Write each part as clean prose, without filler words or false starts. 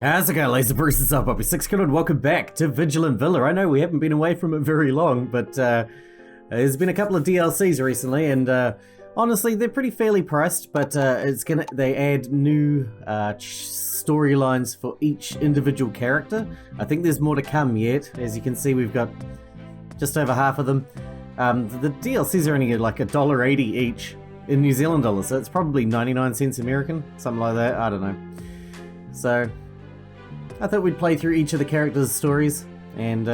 How's it going, Laser Bruce's up, I'll be Sixkilla, and welcome back to Vigilant Villa. I know we haven't been away from it very long, but there's been a couple of DLCs recently, and honestly, they're pretty fairly priced. But they add new storylines for each individual character. I think there's more to come yet. As you can see, we've got just over half of them. The DLCs are only like $1.80 each in New Zealand dollars, so it's probably 99 cents American, something like that. I don't know. So I thought we'd play through each of the characters' stories and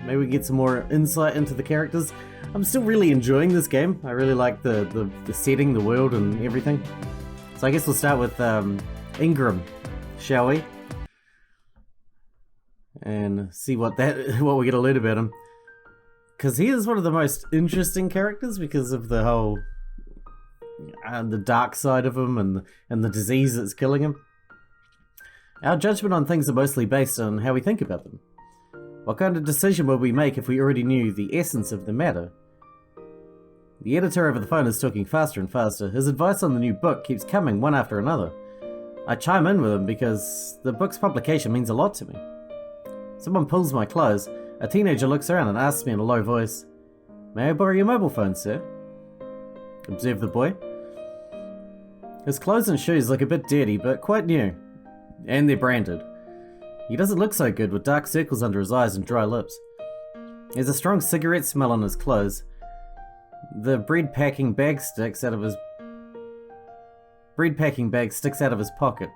maybe we get some more insight into the characters. I'm still really enjoying this game. I really like the setting, the world, and everything. So I guess we'll start with Ingram, shall we? And see what we get to learn about him. Because he is one of the most interesting characters because of the whole the dark side of him and the disease that's killing him. Our judgment on things are mostly based on how we think about them. What kind of decision would we make if we already knew the essence of the matter? The editor over the phone is talking faster and faster. His advice on the new book keeps coming one after another. I chime in with him because the book's publication means a lot to me. Someone pulls my clothes. A teenager looks around and asks me in a low voice, "May I borrow your mobile phone, sir?" Observe the boy. His clothes and shoes look a bit dirty, but quite new. And they're branded. He doesn't look so good with dark circles under his eyes and dry lips. There's a strong cigarette smell on his clothes. The bread packing bag sticks out of his pocket.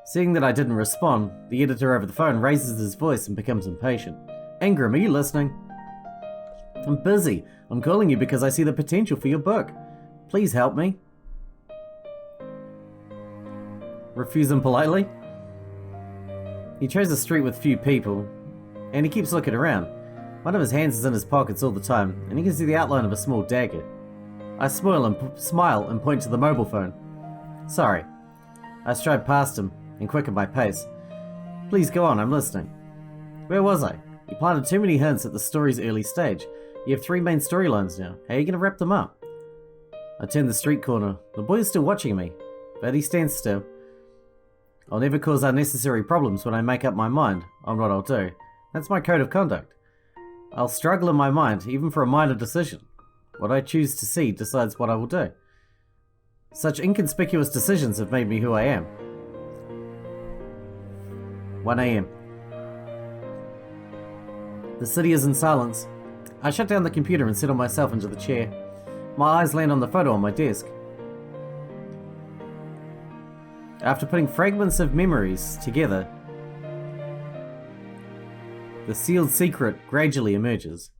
Seeing that I didn't respond, the editor over the phone raises his voice and becomes impatient. "Ingram, are you listening?" "I'm busy. I'm calling you because I see the potential for your book. Please help me." Refuse him politely. He tries a street with few people, and he keeps looking around. One of his hands is in his pockets all the time, and he can see the outline of a small dagger. I smile and point to the mobile phone. "Sorry." I stride past him and quicken my pace. "Please go on, I'm listening." Where was I? You planted too many hints at the story's early stage. You have 3 main storylines now. How are you going to wrap them up? I turn the street corner. The boy is still watching me, but he stands still. I'll never cause unnecessary problems when I make up my mind on what I'll do. That's my code of conduct. I'll struggle in my mind, even for a minor decision. What I choose to see decides what I will do. Such inconspicuous decisions have made me who I am. 1 a.m. The city is in silence. I shut down the computer and settle myself into the chair. My eyes land on the photo on my desk. After putting fragments of memories together, the sealed secret gradually emerges.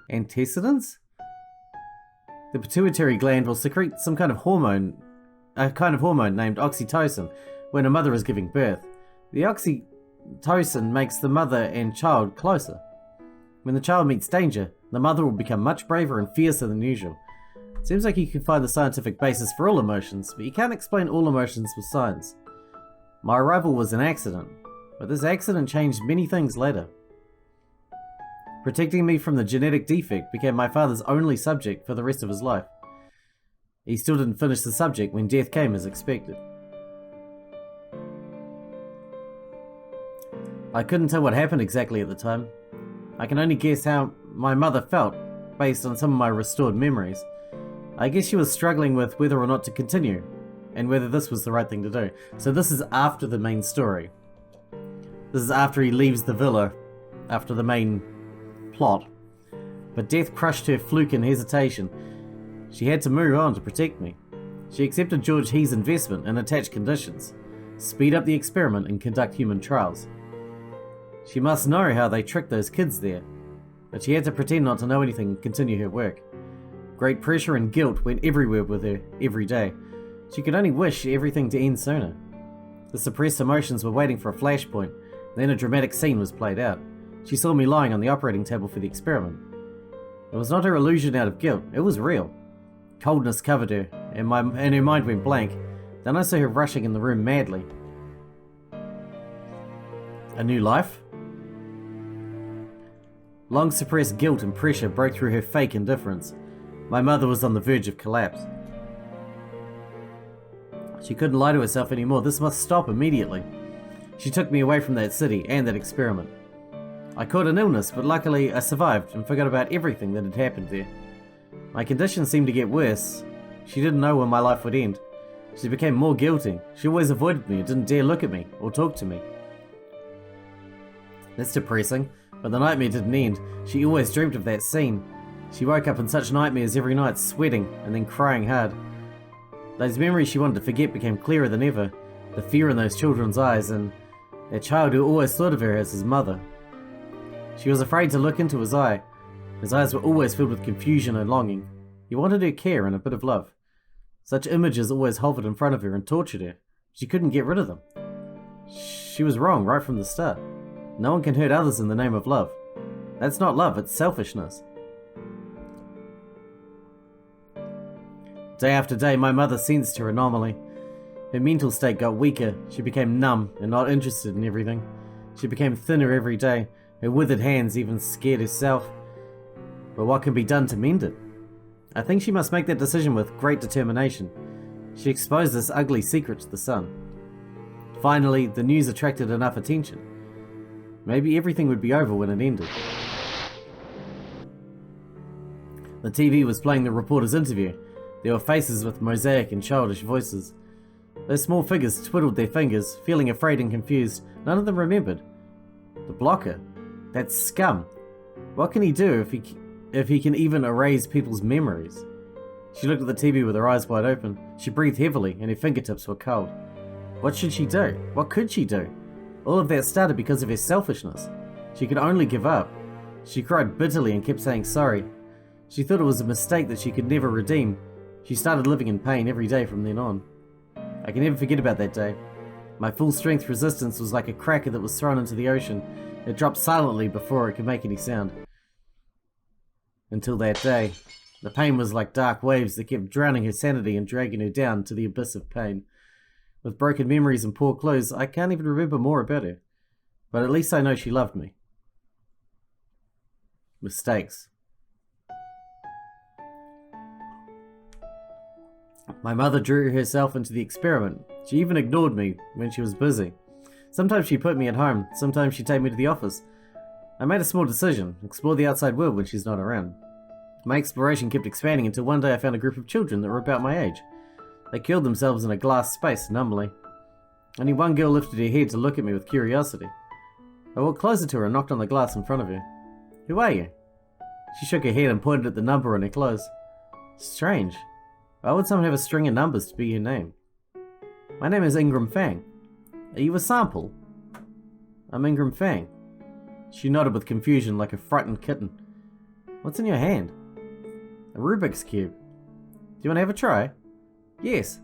Antecedents? The pituitary gland will secrete some kind of hormone, named oxytocin, when a mother is giving birth. The oxytocin makes the mother and child closer. When the child meets danger, the mother will become much braver and fiercer than usual. It seems like you can find the scientific basis for all emotions, but you can't explain all emotions with science. My arrival was an accident, but this accident changed many things later. Protecting me from the genetic defect became my father's only subject for the rest of his life. He still didn't finish the subject when death came as expected. I couldn't tell what happened exactly at the time. I can only guess how my mother felt based on some of my restored memories. I guess she was struggling with whether or not to continue and whether this was the right thing to do. So this is after the main story. This is after he leaves the villa, after the main plot. But death crushed her fluke and hesitation. She had to move on to protect me. She accepted George He's investment and attached conditions. Speed up the experiment and conduct human trials. She must know how they tricked those kids there, but she had to pretend not to know anything and continue her work. Great pressure and guilt went everywhere with her, every day. She could only wish everything to end sooner. The suppressed emotions were waiting for a flashpoint, then a dramatic scene was played out. She saw me lying on the operating table for the experiment. It was not her illusion out of guilt, it was real. Coldness covered her, and her mind went blank. Then I saw her rushing in the room madly. A new life? Long suppressed guilt and pressure broke through her fake indifference. My mother was on the verge of collapse. She couldn't lie to herself anymore. This must stop immediately. She took me away from that city and that experiment. I caught an illness, but luckily I survived and forgot about everything that had happened there. My condition seemed to get worse. She didn't know when my life would end. She became more guilty. She always avoided me and didn't dare look at me or talk to me. That's depressing, but the nightmare didn't end. She always dreamt of that scene. She woke up in such nightmares every night, sweating and then crying hard. Those memories she wanted to forget became clearer than ever. The fear in those children's eyes, and that child who always thought of her as his mother. She was afraid to look into his eye. His eyes were always filled with confusion and longing. He wanted her care and a bit of love. Such images always hovered in front of her and tortured her. She couldn't get rid of them. She was wrong right from the start. No one can hurt others in the name of love. That's not love, it's selfishness. Day after day, my mother sensed her anomaly. Her mental state got weaker. She became numb and not interested in everything. She became thinner every day. Her withered hands even scared herself. But what can be done to mend it? I think she must make that decision with great determination. She exposed this ugly secret to the sun. Finally, the news attracted enough attention. Maybe everything would be over when it ended. The TV was playing the reporter's interview. There were faces with mosaic and childish voices. Those small figures twiddled their fingers, feeling afraid and confused. None of them remembered. The blocker. That scum. What can he do if he can even erase people's memories? She looked at the TV with her eyes wide open. She breathed heavily and her fingertips were cold. What should she do? What could she do? All of that started because of her selfishness. She could only give up. She cried bitterly and kept saying sorry. She thought it was a mistake that she could never redeem. She started living in pain every day from then on. I can never forget about that day. My full strength resistance was like a cracker that was thrown into the ocean. It dropped silently before it could make any sound. Until that day, the pain was like dark waves that kept drowning her sanity and dragging her down to the abyss of pain. With broken memories and poor clothes, I can't even remember more about her. But at least I know she loved me. Mistakes. My mother drew herself into the experiment. She even ignored me when she was busy. Sometimes she put me at home, sometimes she'd take me to the office. I made a small decision, explore the outside world when she's not around. My exploration kept expanding until one day I found a group of children that were about my age. They curled themselves in a glass space numbly. Only one girl lifted her head to look at me with curiosity. I walked closer to her and knocked on the glass in front of her. "Who are you?" She shook her head and pointed at the number on her clothes. Strange. Why would someone have a string of numbers to be your name? "My name is Ingram Fang. Are you a sample?" "I'm Ingram Fang." She nodded with confusion like a frightened kitten. "What's in your hand?" "A Rubik's Cube." "Do you want to have a try?" "Yes."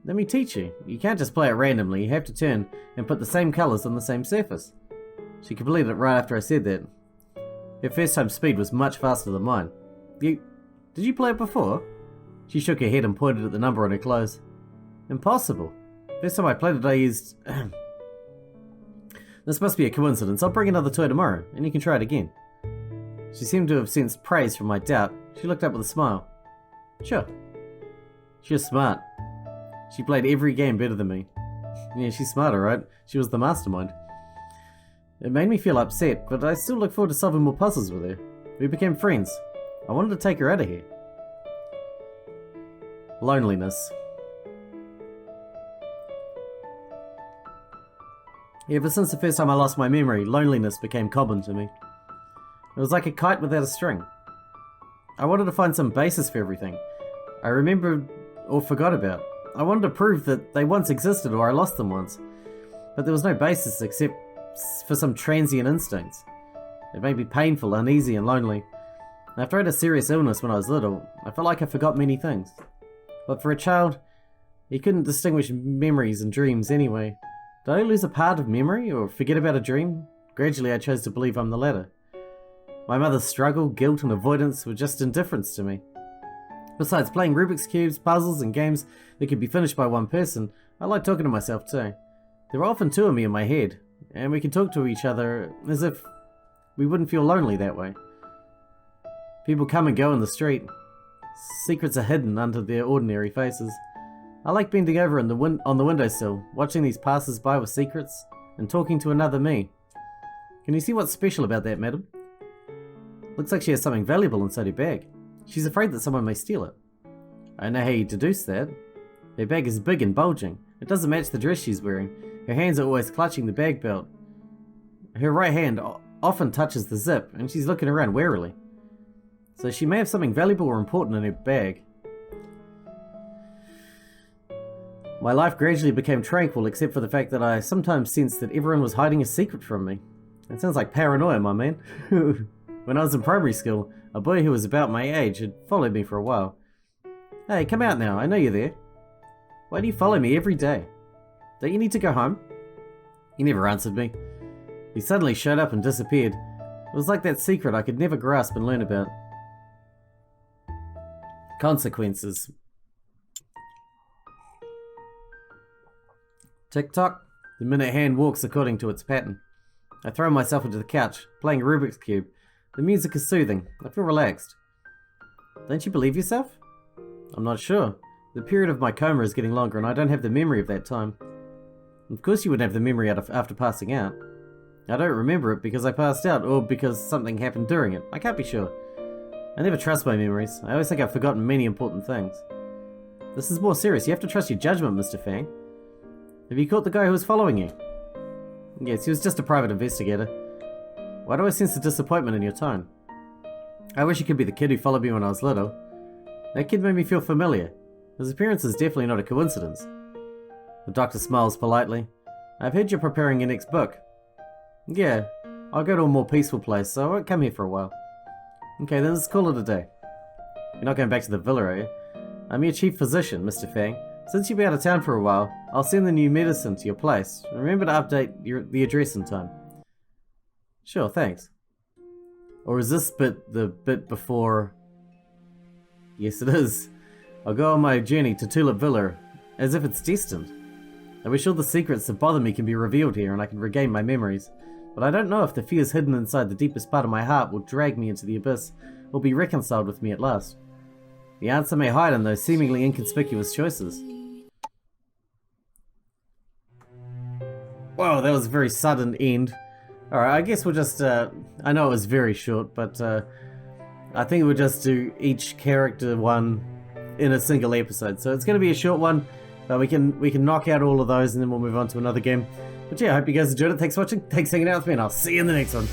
"Let me teach you. You can't just play it randomly. You have to turn and put the same colours on the same surface." She completed it right after I said that. Her first time speed was much faster than mine. Did you play it before?" She shook her head and pointed at the number on her clothes. "Impossible. First time I played it I used... This must be a coincidence. I'll bring another toy tomorrow, and you can try it again." She seemed to have sensed praise from my doubt. She looked up with a smile. "Sure." She was smart. She played every game better than me. Yeah, she's smarter, right? She was the mastermind. It made me feel upset, but I still look forward to solving more puzzles with her. We became friends. I wanted to take her out of here. Loneliness. Ever since the first time I lost my memory, loneliness became common to me. It was like a kite without a string. I wanted to find some basis for everything I remembered or forgot about. I wanted to prove that they once existed or I lost them once. But there was no basis except for some transient instincts. It made me painful, uneasy and lonely. After I had a serious illness when I was little, I felt like I forgot many things. But for a child, he couldn't distinguish memories and dreams anyway. Did I lose a part of memory or forget about a dream? Gradually I chose to believe I'm the latter. My mother's struggle, guilt and avoidance were just indifference to me. Besides playing Rubik's Cubes, puzzles and games that could be finished by one person, I like talking to myself too. There are often two of me in my head, and we can talk to each other as if we wouldn't feel lonely that way. People come and go in the street. Secrets are hidden under their ordinary faces. I like bending over on the windowsill, watching these passers-by with secrets, and talking to another me. Can you see what's special about that, madam? Looks like she has something valuable inside her bag. She's afraid that someone may steal it. I know how you deduce that. Her bag is big and bulging. It doesn't match the dress she's wearing. Her hands are always clutching the bag belt. Her right hand often touches the zip, and she's looking around warily. So she may have something valuable or important in her bag. My life gradually became tranquil, except for the fact that I sometimes sensed that everyone was hiding a secret from me. It sounds like paranoia, my man. When I was in primary school, a boy who was about my age had followed me for a while. Hey, come out now, I know you're there. Why do you follow me every day? Don't you need to go home? He never answered me. He suddenly showed up and disappeared. It was like that secret I could never grasp and learn about. Consequences. Tick-tock. The minute hand walks according to its pattern. I throw myself into the couch, playing a Rubik's Cube. The music is soothing. I feel relaxed. Don't you believe yourself? I'm not sure. The period of my coma is getting longer and I don't have the memory of that time. Of course you wouldn't have the memory after passing out. I don't remember it because I passed out or because something happened during it. I can't be sure. I never trust my memories. I always think I've forgotten many important things. This is more serious. You have to trust your judgment, Mr. Fang. Have you caught the guy who was following you? Yes, he was just a private investigator. Why do I sense the disappointment in your tone? I wish he could be the kid who followed me when I was little. That kid made me feel familiar. His appearance is definitely not a coincidence. The doctor smiles politely. I've heard you're preparing your next book. Yeah, I'll go to a more peaceful place, so I won't come here for a while. Okay, then let's call it a day. You're not going back to the villa, are you? I'm your chief physician, Mr. Fang. Since you'll be out of town for a while, I'll send the new medicine to your place. Remember to update the address in time. Sure, thanks. Or is this bit the bit before... Yes, it is. I'll go on my journey to Tulip Villa, as if it's destined. I wish all the secrets that bother me can be revealed here and I can regain my memories. But I don't know if the fears hidden inside the deepest part of my heart will drag me into the abyss, or be reconciled with me at last. The answer may hide in those seemingly inconspicuous choices. Whoa, that was a very sudden end. Alright, I guess we'll just, I know it was very short, but I think we'll just do each character one in a single episode. So it's going to be a short one, but we can knock out all of those and then we'll move on to another game. But yeah, I hope you guys enjoyed it. Thanks for watching, thanks for hanging out with me, and I'll see you in the next one.